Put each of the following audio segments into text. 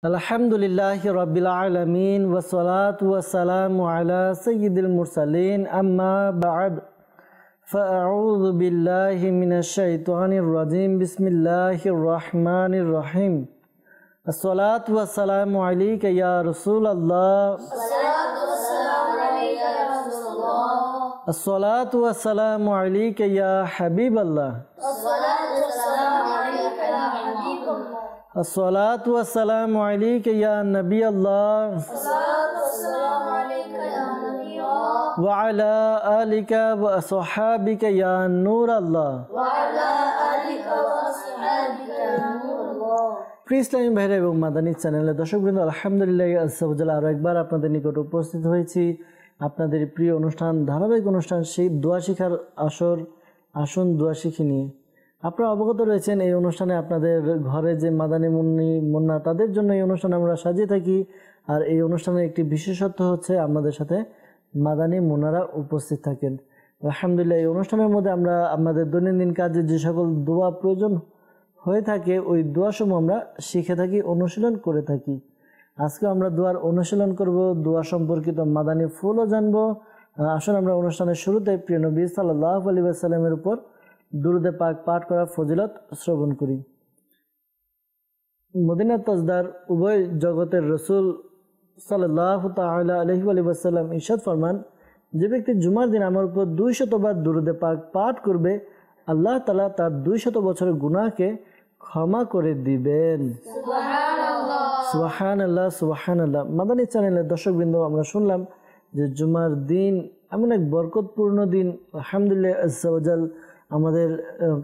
আলহামদুলিল্লাহি রাব্বিল আলামিন ওয়াসসালাতু ওয়াসসালামু আলা সাইয়্যিদিল মুরসালিন আম্মা বা'দ ফাআউযু বিল্লাহি মিনাশ শাইতানির রাজিম বিসমিল্লাহির রহমানির রহিম আসসালাতু ওয়াসসালামু আলাইকা ইয়া রাসূলুল্লাহ আসসালাতু ওয়াসসালামু আলাইকা ইয়া হাবিবাল্লাহ আসসালাতু ওয়াসসালামু আলাইকা ইয়া নবিয়াল্লাহ ওয়া আলা আলিকা ওয়া আসহাবিকা ইয়া নূরাল্লাহ ইসলামী ভাইরা এবং মাদানী চ্যানেলের দর্শকবৃন্দ, আলহামদুলিল্লাহ আজ্জা ওয়া জাল্লা আরো একবার আপনাদের নিকট উপস্থিত হয়েছি। আপনাদের প্রিয় অনুষ্ঠান, ধারাবাহিক অনুষ্ঠান সেই দোয়া শিখার আসুন দোয়া শিখি নিয়ে। আপনারা অবগত রয়েছেন এই অনুষ্ঠানে আপনাদের ঘরে যে মাদানী মুন্না তাদের জন্য এই অনুষ্ঠান আমরা সাজিয়ে থাকি। আর এই অনুষ্ঠানের একটি বিশেষত্ব হচ্ছে আমাদের সাথে মাদানী মুন্নারা উপস্থিত থাকেন। আলহামদুলিল্লাহ এই অনুষ্ঠানের মধ্যে আমরা আমাদের দৈনন্দিন কাজে যে সকল দোয়া প্রয়োজন হয়ে থাকে ওই দোয়াসমূহ আমরা শিখে থাকি, অনুশীলন করে থাকি। আজকে আমরা দোয়ার অনুশীলন করব, দোয়া সম্পর্কিত মাদানী ফুলও জানবো। আসুন আমরা অনুষ্ঠানের শুরুতে প্রিয় নবী সাল্লাল্লাহু আলাইহি ওয়াসাল্লামের উপর দুরুদে পাক পাঠ করার ফজিলত শ্রবণ করি। মদিনার তাজদার উভয় জগতের রসুল সাল্লাল্লাহু তাআলা আলাইহি ওয়াসাল্লাম ইরশাদ ফরমান, যে ব্যক্তি জুমার দিন আমার উপর 200 বার দুরুদে পাক পাঠ করবে, আল্লাহ তাআলা তার 200 বছরের গুনাহকে ক্ষমা করে দিবেন। সুবহানাল্লাহ সুবহানাল্লাহ। মাদানী চ্যানেলের দর্শকবৃন্দ, আমরা শুনলাম যে জুমার দিন এমন এক বরকতপূর্ণ দিন। আলহামদুলিল্লাহ আজ্জা ওয়া জাল আমাদের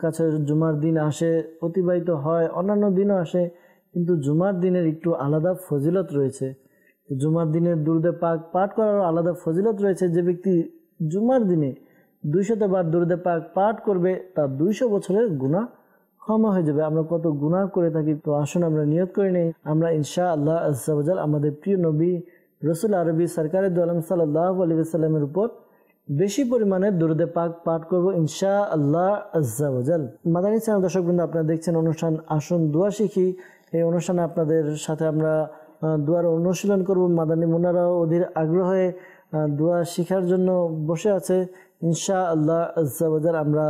কাছে জুমার দিন আসে, অতিবাহিত হয়, অন্যান্য দিনও আসে, কিন্তু জুমার দিনের একটু আলাদা ফজিলত রয়েছে। জুমার দিনের দুরুদে পাক পাঠ করার আলাদা ফজিলত রয়েছে। যে ব্যক্তি জুমার দিনে 200 বার দুরুদে পাক পাঠ করবে তার 200 বছরের গুনাহ ক্ষমা হয়ে যাবে। আমরা কত গুনাহ করে থাকি, তো আসুন আমরা নিয়ত করে নেই, আমরা ইনশাআল্লাহ আজ্জা ওয়া জাল আমাদের প্রিয় নবী রসুল আরবি সরকারে দু আলম সাল্লাল্লাহু আলাইহি ওয়াসাল্লামের উপর বেশি পরিমাণে দুরুদে পাক পাঠ করবো ইনশাআল্লাহ আজ্জা ওয়া জাল। মাদানী চ্যানেল দর্শকবৃন্দ, আপনারা দেখছেন অনুষ্ঠান আসুন দোয়া শিখি। এই অনুষ্ঠানে আপনাদের সাথে আমরা দোয়ার অনুশীলন করব। মাদানী মুন্নারাও অধীর আগ্রহে দোয়া শিখার জন্য বসে আছে ইনশাআল্লাহ আজ্জা ওয়া জাল। আমরা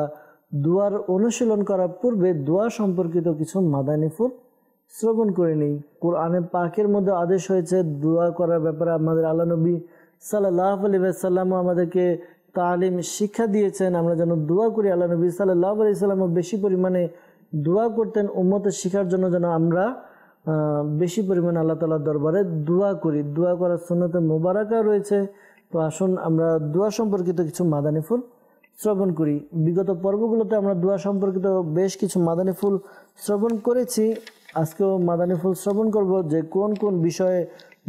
দোয়ার অনুশীলন করার পূর্বে দোয়া সম্পর্কিত কিছু মাদানী ফুল শ্রবণ করে নিই। কোরআনে পাকের মধ্যে আদেশ হয়েছে দোয়া করার ব্যাপারে। আমাদের আল্লাহ নবী সাল্লাল্লাহু আলাইহি ওয়াসাল্লাম আমাদেরকে তালিম শিক্ষা দিয়েছেন, আমরা যেন দোয়া করি। আল্লাহ নবী সাল্লাল্লাহু আলাইহি ওয়াসাল্লাম বেশি পরিমাণে দোয়া করতেন উম্মতের শিখার জন্য, যেন আমরা বেশি পরিমাণে আল্লাহ তাআলার দরবারে দোয়া করি। দোয়া করার সুন্নতে মুবারাকা রয়েছে। তো আসুন আমরা দোয়া সম্পর্কিত কিছু মাদানী ফুল শ্রবণ করি। বিগত পর্বগুলোতে আমরা দোয়া সম্পর্কিত বেশ কিছু মাদানী ফুল শ্রবণ করেছি। আজকেও মাদানী ফুল শ্রবণ করব যে কোন কোন বিষয়ে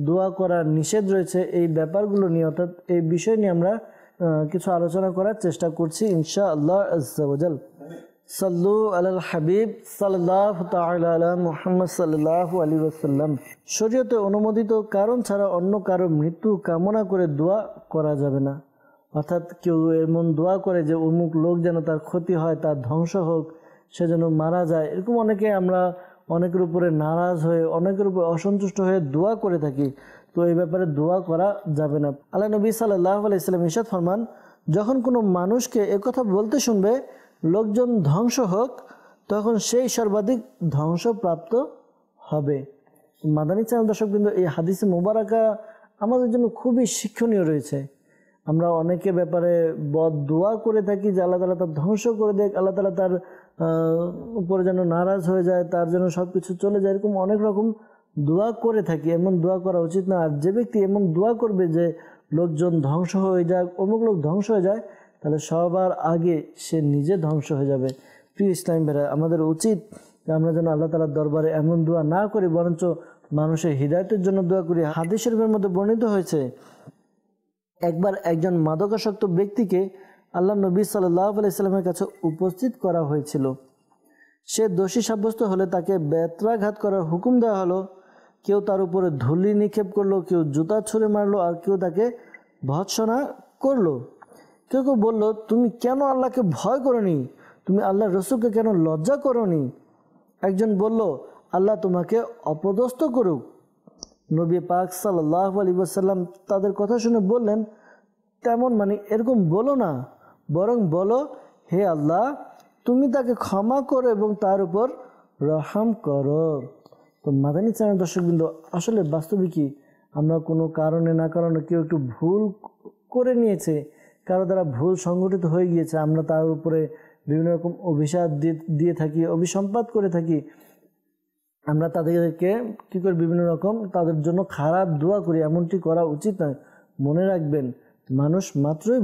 দোয়া করার নিষেধ রয়েছে, এই ব্যাপারগুলো নিয়ে, অর্থাৎ এই বিষয় নিয়ে আমরা কিছু আলোচনা করার চেষ্টা করছি ইনশাআল্লাহ আজ্জা ওয়া জাল। সাল্লু আলাল হাবিব সাল্লাল্লাহু তাআলা আলা মুহাম্মদ সাল্লাল্লাহু আলাইহি ওয়াসাল্লাম। শরীয়তে অনুমোদিত কারণ ছাড়া অন্য কারো মৃত্যু কামনা করে দোয়া করা যাবে না। অর্থাৎ কেউ এমন দোয়া করে যে অমুক লোক যেন তার ক্ষতি হয়, তার ধ্বংস হোক, সে যেন মারা যায়, এরকম আমরা অনেকের উপরে নারাজ হয়ে, অনেকের উপরে অসন্তুষ্ট হয়ে দোয়া করে থাকি। তো এই ব্যাপারে দোয়া করা যাবে না। আল্লাহ নবী সাল্লাল্লাহু আলাইহি ওয়াসাল্লাম ইরশাদ ফরমান, যখন কোনো মানুষকে একথা বলতে শুনবে লোকজন ধ্বংস হোক, তখন সেই সর্বাধিক ধ্বংসপ্রাপ্ত হবে। মাদানী চ্যানেল দর্শকবৃন্দ, এই হাদিসে মুবারাকা আমাদের জন্য খুবই শিক্ষণীয় রয়েছে। আমরা অনেকে ব্যাপারে বদ দোয়া করে থাকি যে আল্লাহ তাআলা তার ধ্বংস করে দেখ, আল্লাহ তাআলা তার উপরে যেন নারাজ হয়ে যায়, তার যেন সবকিছু চলে যায়, এরকম অনেক রকম দোয়া করে থাকি। এমন দোয়া করা উচিত না। আর যে ব্যক্তি এমন দোয়া করবে যে লোকজন ধ্বংস হয়ে যাক, অমুক লোক ধ্বংস হয়ে যায়, তাহলে সবার আগে সে নিজে ধ্বংস হয়ে যাবে। প্রিয় ইসলাম ভাইরা, আমাদের উচিত যে আমরা যেন আল্লাহ তাআলার দরবারে এমন দোয়া না করি, বরঞ্চ মানুষের হিদায়াতের জন্য দোয়া করি। হাদিস শরীফের মধ্যে বর্ণিত হয়েছে, একবার একজন মাদকাসক্ত ব্যক্তিকে আল্লাহ নবী সাল্লাল্লাহু আলাইহি ওয়াসাল্লামের কাছে উপস্থিত করা হয়েছিল। সে দোষী সাব্যস্ত হলে তাকে বেত্রাঘাত করার হুকুম দেওয়া হলো। কেউ তার উপরে ধুলি নিক্ষেপ করলো, কেউ জুতা ছুঁড়ে মারলো, আর কেউ তাকে ভৎসনা করলো। কেউ কেউ বলল, তুমি কেন আল্লাহকে ভয় করোনি? তুমি আল্লাহর রাসূলকে কেন লজ্জা করোনি? একজন বলল, আল্লাহ তোমাকে অপদস্থ করুক। নবী পাক সাল্লাল্লাহু আলাইহি ওয়াসাল্লাম তাদের কথা শুনে বললেন, তেমন মানে এরকম বলো না, বরং বলো, হে আল্লাহ তুমি তাকে ক্ষমা করো এবং তার উপর রহম করো। তো মাদানী চ্যানেল দর্শকবৃন্দ, আসলে বাস্তবিকই আমরা কোনো কারণে না কারণে কেউ একটু ভুল করে নিয়েছে, কারো দ্বারা ভুল সংঘটিত হয়ে গিয়েছে, আমরা তার উপরে বিভিন্ন রকম অভিশাপ দিয়ে থাকি, অভিসম্পাত করে থাকি। আমরা তাদেরকে কী করে বিভিন্ন রকম তাদের জন্য খারাপ দোয়া করি, এমনটি করা উচিত নয়। মনে রাখবেন, মানুষ মাত্রই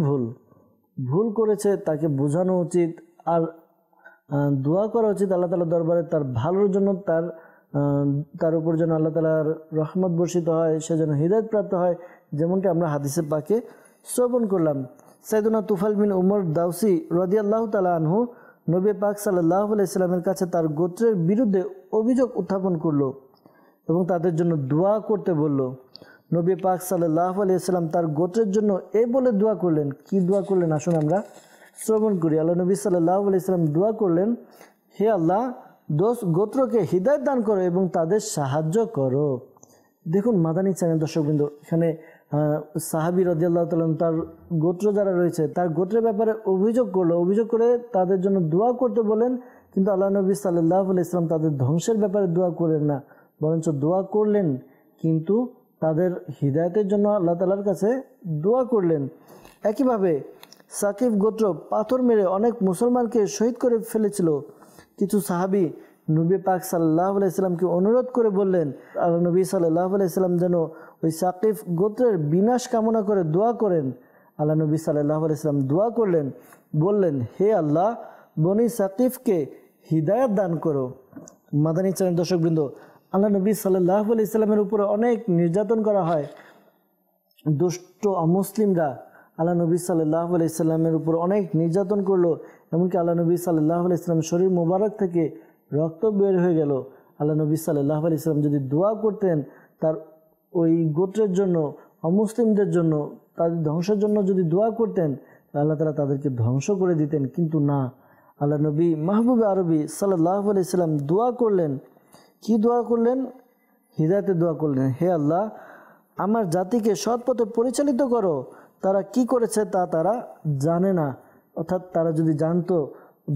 ভুল করেছে, তাকে বোঝানো উচিত আর দোয়া করা উচিত আল্লাহ তাআলার দরবারে তার ভালোর জন্য, তার উপর যেন আল্লাহ তাআলার রহমত বর্ষিত হয়, সে যেন হিদায়াত প্রাপ্ত হয়, যেমনটি আমরা হাদিসে পাকে শ্রবণ করলাম। সাইয়েদুনা তুফাইল বিন উমর দাউসি রাদিয়াল্লাহু তাআলা আনহু নবী পাক সাল্লাল্লাহু আলাইহি সাল্লামের কাছে তার গোত্রের বিরুদ্ধে অভিযোগ উত্থাপন করলো এবং তাদের জন্য দোয়া করতে বলল। নবী পাক সাল্লাল্লাহু আলাইহি সাল্লাম তার গোত্রের জন্য এই বলে দোয়া করলেন। কি দোয়া করলেন আসুন আমরা শ্রবণ করি। আল্লাহ নবী সাল্লাল্লাহু আলাইহি সাল্লাম দোয়া করলেন, হে আল্লাহ গোত্রকে হিদায়াত দান করো এবং তাদের সাহায্য করো। দেখুন মাদানী চ্যানেল দর্শকবৃন্দ, এখানে সাহাবী রাদিয়াল্লাহু তাআলা তার গোত্র যারা রয়েছে তার গোত্রের ব্যাপারে অভিযোগ করলো, অভিযোগ করে তাদের জন্য দোয়া করতে বলেন, কিন্তু আল্লাহ নবী সাল্লাল্লাহু আলাইহি সাল্লাম তাদের ধ্বংসের ব্যাপারে দোয়া করলেন না, বরঞ্চ দোয়া করলেন কিন্তু তাদের হিদায়াতের জন্য আল্লাহ তাআলার কাছে দোয়া করলেন। একইভাবে সাকিফ গোত্র পাথর মেরে অনেক মুসলমানকে শহীদ করে ফেলেছিল। কিছু সাহাবী নবী পাক সাল্লাল্লাহু আলাইহি সাল্লামকে অনুরোধ করে বললেন, আল্লাহ নবী সাল্লাল্লাহু আলাইহি সাল্লাম যেন ওই সাকিফ গোত্রের বিনাশ কামনা করে দোয়া করেন। আল্লাহ নবী সাল্লাল্লাহু আলাইহি সাল্লাম দোয়া করলেন, বললেন, হে আল্লাহ বনি সাকিফকে হিদায়াত দান করো। মাদানী চ্যানেল দর্শকবৃন্দ, আল্লাহ নবী সাল্লাল্লাহু আলাইহি সাল্লামের উপরে অনেক নির্যাতন করা হয়। দুষ্ট অমুসলিমরা আল্লাহ নবী সাল্লাল্লাহু আলাইহি সাল্লামের উপর অনেক নির্যাতন করলো, এমনকি আল্লাহ নবী সাল্লাল্লাহু আলাইহি সাল্লামের শরীর মোবারক থেকে রক্ত বের হয়ে গেল। আল্লাহ নবী সাল্লাল্লাহু আলাইহি সাল্লাম যদি দোয়া করতেন তার ওই গোত্রের জন্য, অমুসলিমদের জন্য, তাদের ধ্বংসের জন্য যদি দোয়া করতেন, আল্লাহ তাআলা তাদেরকে ধ্বংস করে দিতেন। কিন্তু না, আল্লাহ নবী মাহবুবে আরবি সাল্লাল্লাহু আলাইহি সাল্লাম দোয়া করলেন। কি দোয়া করলেন? হিদায়াতের দোয়া করলেন। হে আল্লাহ আমার জাতিকে সৎ পথে পরিচালিত করো, তারা কি করেছে তা তারা জানে না। অর্থাৎ তারা যদি জানতো,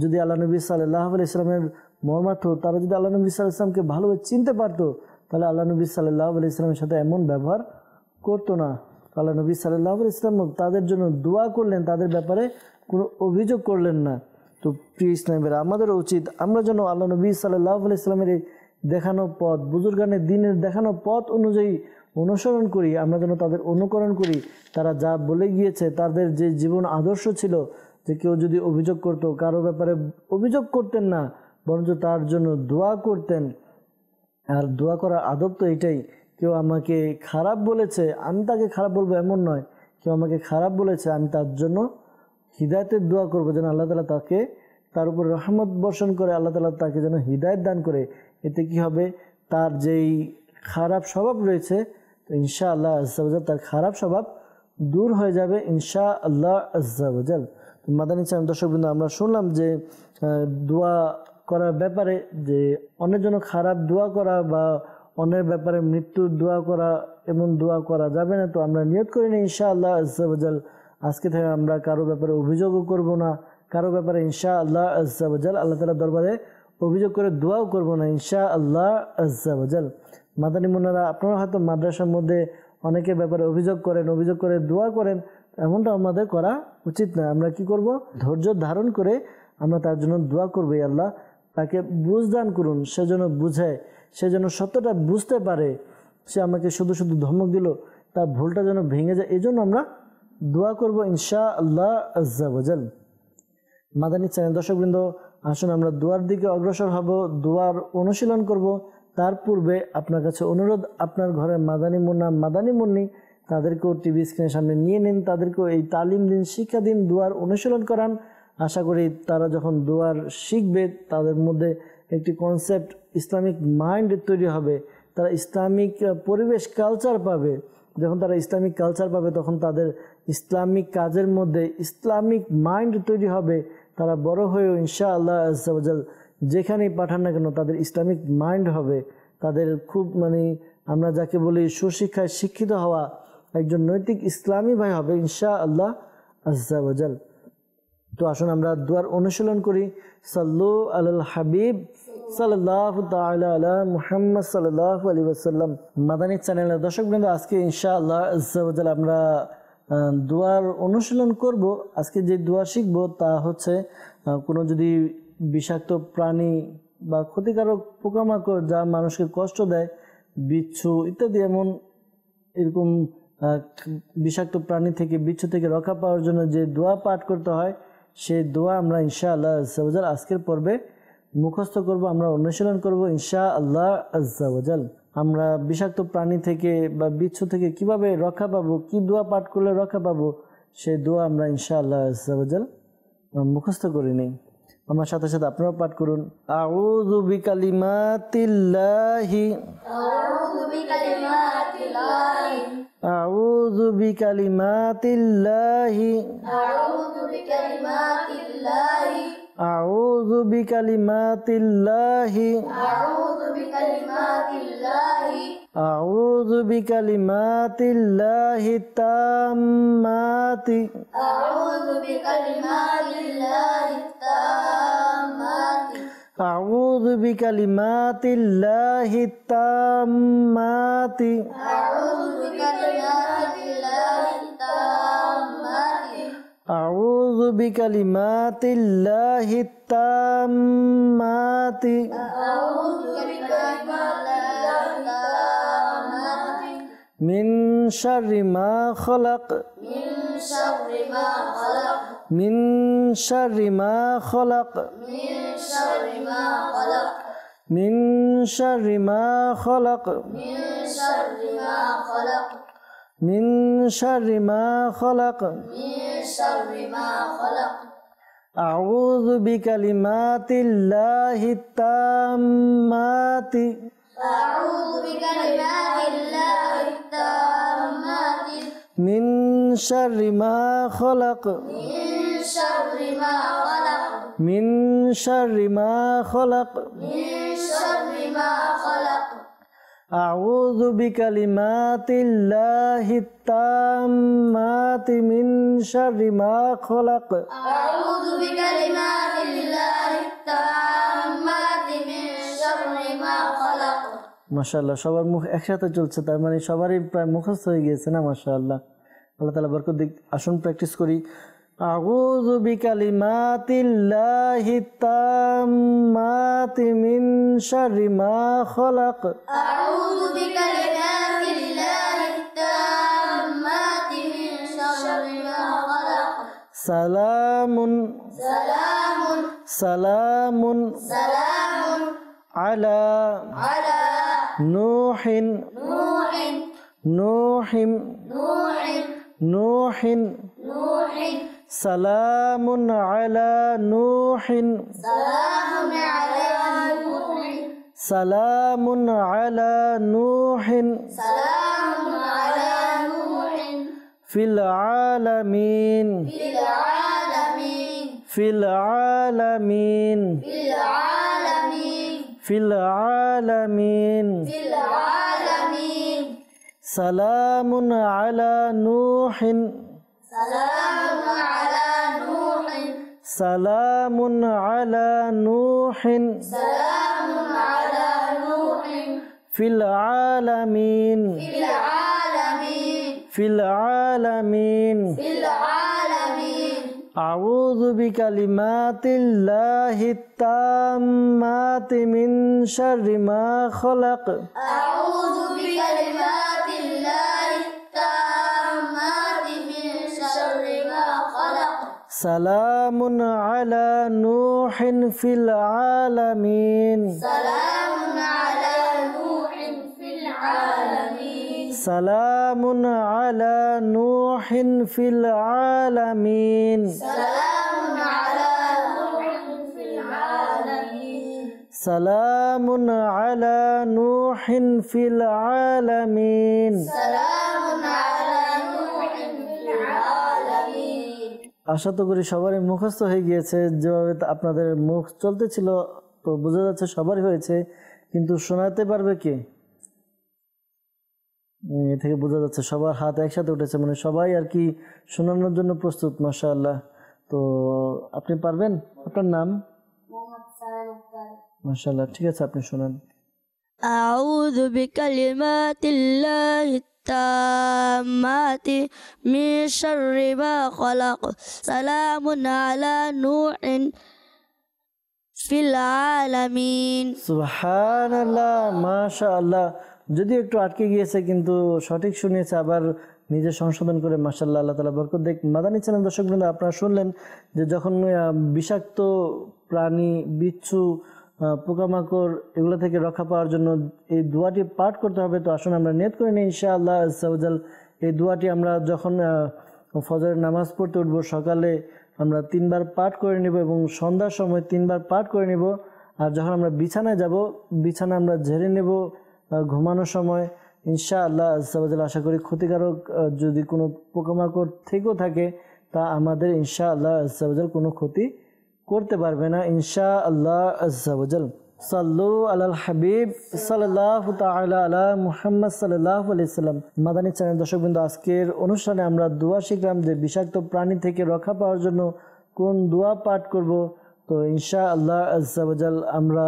যদি আল্লাহ নবী সাল্লাল্লাহু আলাইহি সাল্লামের মর্মার্থ, তারা যদি আল্লাহ নবী সাল্লাল্লাহু আলাইহি সাল্লামকে ভালোভাবে চিনতে পারতো, তাহলে আল্লাহ নবী সাল্লাল্লাহু আলাইহি সাল্লামের সাথে এমন ব্যবহার করতো না। আল্লাহ নবী সাল্লাল্লাহু আলাইহি সাল্লাম তাদের জন্য দোয়া করলেন, তাদের ব্যাপারে কোনো অভিযোগ করলেন না। তো প্রিয় ইসলামীরা, আমাদেরও উচিত আমরা যেন আল্লাহ নবী সাল্লাল্লাহু আলাইহি সাল্লামের এই দেখানো পথ, বুজুর্গানের দিনের দেখানো পথ অনুযায়ী অনুসরণ করি, আমরা যেন তাদের অনুকরণ করি। তারা যা বলে গিয়েছে, তাদের যে জীবন আদর্শ ছিল, যে কেউ যদি অভিযোগ করতো, কারো ব্যাপারে অভিযোগ করতেন না, বরঞ্চ তার জন্য দোয়া করতেন। আর দোয়া করার আদব তো এটাই, কেউ আমাকে খারাপ বলেছে আমি তাকে খারাপ বলবো এমন নয়, কেউ আমাকে খারাপ বলেছে আমি তার জন্য হিদায়াতের দোয়া করবো, যেন আল্লাহ তাআলা তাকে, তার উপর রহমত বর্ষণ করে, আল্লাহ তাআলা তাকে যেন হিদায়াত দান করে। এতে কি হবে, তার যেই খারাপ স্বভাব রয়েছে, তো ইনশাআল্লাহ আজ্জা ওয়া জাল তার খারাপ স্বভাব দূর হয়ে যাবে ইনশাআল্লাহ আজ্জা ওয়া জাল। মাদানী চ্যানেল দর্শকবৃন্দ, আমরা শুনলাম যে দোয়া করার ব্যাপারে, যে অন্যের জন্য খারাপ দোয়া করা বা অন্যের ব্যাপারে মৃত্যুর দোয়া করা, এমন দোয়া করা যাবে না। তো আমরা নিয়ত করি না ইনশাআল্লাহ আজ্জা ওয়া জাল আজকে থেকে আমরা কারো ব্যাপারে অভিযোগও করব না, কারো ব্যাপারে ইনশাআল্লাহ আজ্জা ওয়া জাল আল্লাহ তাআলার দরবারে অভিযোগ করে দোয়াও করব না ইনশাআল্লাহ আজ্জা ওয়া জাল। মাদানী মুন্নারা, আপনারা হয়তো মাদ্রাসার মধ্যে অনেকের ব্যাপারে অভিযোগ করেন, অভিযোগ করে দোয়া করেন, এমনটা আমাদের করা উচিত না। আমরা কি করব, ধৈর্য ধারণ করে আমরা তার জন্য দোয়া করবো, আল্লাহ তাকে বুঝদান করুন, সে যেন বুঝে, সে যেন সত্যটা বুঝতে পারে। সে আমাকে শুধু শুধু ধমক দিল, তার ভুলটা যেন ভেঙে যায়, এই জন্য আমরা দোয়া করবো ইনশাআল্লাহ আজ্জা ওয়া জাল। মাদানী চ্যানেল দর্শকবৃন্দ, আসুন আমরা দোয়ার দিকে অগ্রসর হব, দোয়ার অনুশীলন করব। তার পূর্বে আপনার কাছে অনুরোধ, আপনার ঘরে মাদানী মুন্না, মাদানী মুন্নি, তাদেরকেও টিভি স্ক্রিনের সামনে নিয়ে নিন, তাদেরকেও এই তালিম দিন, শিক্ষা দিন, দোয়ার অনুশীলন করান। আশা করি তারা যখন দোয়ার শিখবে, তাদের মধ্যে একটি কনসেপ্ট, ইসলামিক মাইন্ড তৈরি হবে, তারা ইসলামিক পরিবেশ, কালচার পাবে। যখন তারা ইসলামিক কালচার পাবে, তখন তাদের ইসলামিক কাজের মধ্যে ইসলামিক মাইন্ড তৈরি হবে। তারা বড় হয়েও ইনশাআল্লাহ আজ্জা ওয়া জাল যেখানেই পাঠান না কেন, তাদের ইসলামিক মাইন্ড হবে, তাদের খুব আমরা যাকে বলি সুশিক্ষায় শিক্ষিত হওয়া, একজন নৈতিক ইসলামী ভাই হবে ইনশাআল্লাহ আজ্জা ওয়া জাল। তো আসুন আমরা দোয়ার অনুশীলন করি। সাল্লু আলাল হাবিব সাল্লাল্লাহু তাআলা আলা মুহাম্মদ সাল্লাল্লাহু আলাইহি ওয়াসাল্লাম। মাদানী চ্যানেলের দর্শকবৃন্দ, আজকে ইনশাআল্লাহ আজ্জা ওয়া জাল আমরা দোয়ার অনুশীলন করব। আজকে যে দোয়া শিখব তা হচ্ছে কোনো যদি বিষাক্ত প্রাণী বা ক্ষতিকারক পোকামাকড় যা মানুষকে কষ্ট দেয়, বিচ্ছু ইত্যাদি, এরকম বিষাক্ত প্রাণী থেকে, বিচ্ছু থেকে রক্ষা পাওয়ার জন্য যে দোয়া পাঠ করতে হয়, সেই দোয়া আমরা ইনশাআল্লাহ আজ্জা ওয়া জাল আজকের পর্বে মুখস্থ করব, আমরা অনুশীলন করব ইনশাআল্লাহ আজ্জা ওয়া জাল। আমরা বিষাক্ত প্রাণী থেকে বা বিচ্ছু থেকে কিভাবে রক্ষা পাবো, কি দোয়া পাঠ করলে রক্ষা পাবো, সেই দোয়া আমরা ইনশাআল্লাহ আজ্জা ওয়া জাল মুখস্থ করে নিই। আমার সাথে সাথে আপনারাও পাঠ করুন। আউযু বিকালিমাতিল্লাহি আউযু বিকালিমাতিল্লাহি আউযু বিকালিমাতিল্লাহি আউযু বিকালিমাতিল্লাহি তাম্মাতি أعوذ بكلمات الله التامات أعوذ بكلمات الله التامات من شر ما خلق من شر ما خلق من شر ما خلق من شر ما خلق أعوذ بكلمات الله التامات من شر ما خلق من شر ما خلق أعوذ بكلمات الله التامات من شر ما خلق أعوذ بكلمات الله التامات من شر ما خلق। মাশাআল্লাহ, সবার মুখ একসাথে চলছে, তার মানে সবারই প্রায় মুখস্থ হয়ে গিয়েছে না? মাশাআল্লাহ, আল্লাহ তাআলা বরকত দিক। আসুন প্র্যাকটিস করি। আউযু বিকালিমাতিল্লাহি তাম্মাতি মিন শাররি মা খালাক আউযু বিকালিমাতিল্লাহি তাম্মাতি মিন শাররি মা খালাক। সালামুন সালামুন সালামুন সালামুন আলা আলা নূহিন নূহিন নূহিন নূহিন নূহিন নূহিন সালামুন আলা নূহিন সালামুন আলা নূহিন সালামুন আলা নূহিন সালামুন আলা নূহিন ফিল আলামিন ফিল আলামিন ফিল আলামিন ফিল আলামিন ফিল আলামিন ফিল আলামিন সালামুন আলা নূহিন সালামুন আলা নূহিন সালামুন আলা নূহিন সালামুন আলা নূহিন ফিল আলামিন ফিল আলামিন ফিল আলামিন ফিল আলামিন। আউযু বিকালিমাতিল্লাহি তাম্মাতি মিন শাররি মা খালাক أعوذ بكلمات الله التامات من شر ما خلق। সালামুন আলা নূহিন ফিল আলামিন سلام على نوح في العالمين সালামুন আলা নূহিন ফিল আলামিন سلام على نوح في العالمين সালামুন আলা নূহিন ফিল আলামিন سلام على نوح في العالمين। আশা তো করি সবারই মুখস্থ হয়ে গিয়েছে। যেভাবে আপনাদের মুখ চলতেছিল তো বোঝা যাচ্ছে সবারই হয়েছে, কিন্তু শোনাতে পারবে কে? এ থেকে বোঝা যাচ্ছে সবার হাত একসাথে উঠেছে, মানে সবাই আর কি শোনানোর জন্য প্রস্তুত। মাশাআল্লাহ। তো আপনি পারবেন? আপনার নাম? মোহাম্মদ সালাম আক্তার। মাশাআল্লাহ, ঠিক আছে, আপনি শোনান। أعوذ بكلمات الله التامات من شر ما خلق سلام على نوح في العالمين সুবহানাল্লাহ, মাশাআল্লাহ। যদিও একটু আটকে গিয়েছে কিন্তু সঠিক শুনিয়েছে, আবার নিজে সংশোধন করে মাশাআল্লাহ, আল্লাহ তাআলা বরকত দেখ। মাদানী চ্যানেল দর্শকবৃন্দ, আপনারা শুনলেন যে যখন বিষাক্ত প্রাণী, বিচ্ছু, পোকামাকড় এগুলো থেকে রক্ষা পাওয়ার জন্য এই দোয়াটি পাঠ করতে হবে। তো আসুন আমরা নিয়ত করে নিই ইনশাআল্লাহ আজ্জা ওয়া জাল। এই দোয়াটি আমরা যখন ফজরের নামাজ পড়তে উঠবো সকালে আমরা 3 বার পাঠ করে নিব এবং সন্ধ্যার সময় 3 বার পাঠ করে নিব। আর যখন আমরা বিছানায় যাব, বিছানা আমরা ঝেড়ে নেব ঘুমানোর সময় ইনশাআল্লাহ আজ্জা ওয়া জাল। আশা করি ক্ষতিকারক যদি কোনো পোকামাকড় থেকেও থাকে তা আমাদের ইনশাআল্লাহ আজ্জা ওয়া জাল কোনো ক্ষতি করতে পারবে না ইনশাআল্লাহ আজ্জা ওয়া জাল। সাল্লু আলাল হাবিব সাল্লাল্লাহু তাআলা আলা মুহাম্মদ সাল্লাল্লাহু আলাইহি সাল্লাম। মাদানী চ্যানেল দর্শকবৃন্দ, আজকের অনুষ্ঠানে আমরা দোয়া শিখলাম যে বিষাক্ত প্রাণী থেকে রক্ষা পাওয়ার জন্য কোন দোয়া পাঠ করব। তো ইনশাআল্লাহ আজ্জা ওয়া জাল আমরা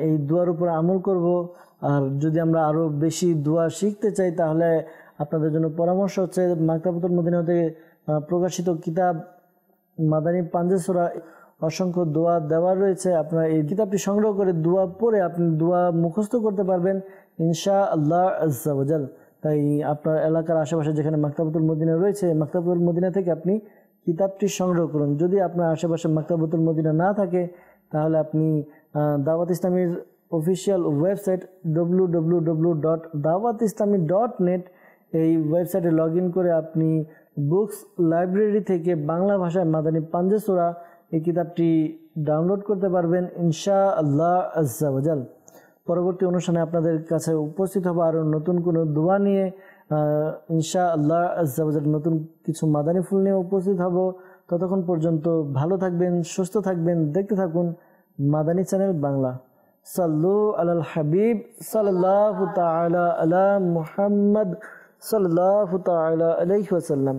এই দোয়ার উপর আমল করব। আর যদি আমরা আরো বেশি দোয়া শিখতে চাই তাহলে আপনাদের জন্য পরামর্শ হচ্ছে মাকতাবাতুল মদিনা হতে প্রকাশিত কিতাব মাদানী পাঞ্জে সূরা অসংখ্য দোয়া দেওয়া রয়েছে। আপনারা এই কিতাবটি সংগ্রহ করে দোয়া পড়ে আপনি দোয়া মুখস্থ করতে পারবেন ইনশাআল্লাহ আজ্জা ওয়া জাল। তাই আপনার এলাকার আশেপাশে যেখানে মাকতাবাতুল মদিনা রয়েছে, মাকতাবাতুল মদিনা থেকে আপনি কিতাবটি সংগ্রহ করুন। যদি আপনার আশেপাশে মাকতাবাতুল মদিনা না থাকে তাহলে আপনি দাওয়াত ইসলামীর অফিসিয়াল ওয়েবসাইট www.dawatislami.net এই ওয়েবসাইটে লগ ইন করে আপনি বুকস লাইব্রেরি থেকে বাংলা ভাষায় মাদানী পাঞ্জে সূরা এই কিতাবটি ডাউনলোড করতে পারবেন ইনশাআল্লাহ আজ্জা ওয়া জাল। পরবর্তী অনুষ্ঠানে আপনাদের কাছে উপস্থিত হবো আরও নতুন কোনো দোয়া নিয়ে ইনশাআল্লাহ আজ্জা ওয়া জাল। নতুন কিছু মাদানী ফুল নিয়ে উপস্থিত হব। ততক্ষণ পর্যন্ত ভালো থাকবেন, সুস্থ থাকবেন, দেখতে থাকুন মাদানী চ্যানেল বাংলা। সাল্লু আলাল হাবিব সাল্লাল্লাহু তাআলা আলা মুহাম্মদ সাল্লাল্লাহু তাআলা আলাইহি ওয়াসাল্লাম।